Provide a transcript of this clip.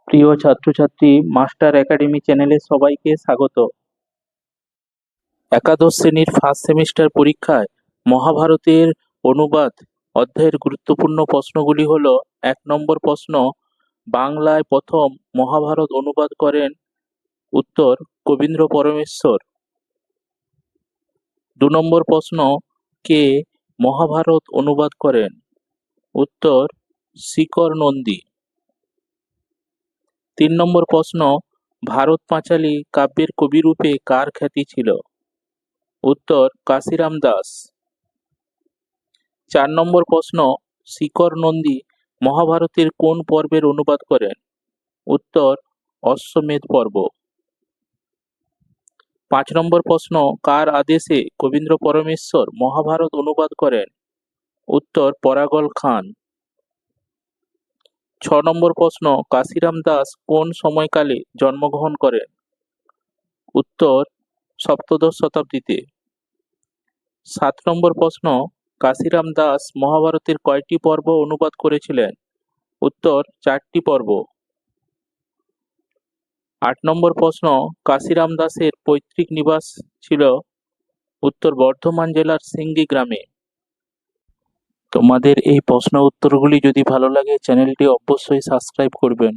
প্রিয় ছাত্রছাত্রী, master academy চ্যানেলে সবাইকে স্বাগত। একাদশ শ্রেণীর ফার্স্ট সেমিস্টার পরীক্ষায় মহাভারতের অনুবাদ অধ্যায়ের গুরুত্বপূর্ণ প্রশ্নগুলি হল: ১ নম্বর প্রশ্ন, বাংলায় প্রথম মহাভারত অনুবাদ করেন? উত্তর, কবীন্দ্র পরমেশ্বর। ২ নম্বর প্রশ্ন, কে মহাভারত অনুবাদ করেন? উত্তর, শিকর নন্দী। ৩ নম্বর প্রশ্ন, ভারত পাঁচালী কাব্যের কবিরূপে কার খ্যাতি ছিল? উত্তর, কাশিরাম দাস। ৪ নম্বর প্রশ্ন, শিকর নন্দী মহাভারতের কোন পর্বের অনুবাদ করেন? উত্তর, অশ্বমেধ পর্ব। ৫ নম্বর প্রশ্ন, কার আদেশে কবীন্দ্র পরমেশ্বর মহাভারত অনুবাদ করেন? উত্তর, পরাগল খান। ৬ নম্বর প্রশ্ন, কাশিরাম দাস কোন সময়কালে জন্মগ্রহণ করেন? উত্তর, সপ্তদশ শতাব্দীতে। ৭ নম্বর প্রশ্ন, কাশিরাম দাস মহাভারতের কয়টি পর্ব অনুবাদ করেছিলেন? উত্তর, ৪টি পর্ব। ৮ নম্বর প্রশ্ন, কাশিরাম দাসের পৈতৃক নিবাস ছিল? উত্তর, বর্ধমান জেলার সিঙ্গি গ্রামে। তোমাদের এই প্রশ্ন উত্তরগুলি যদি ভালো লাগে চ্যানেলটি অবশ্যই সাবস্ক্রাইব করবেন।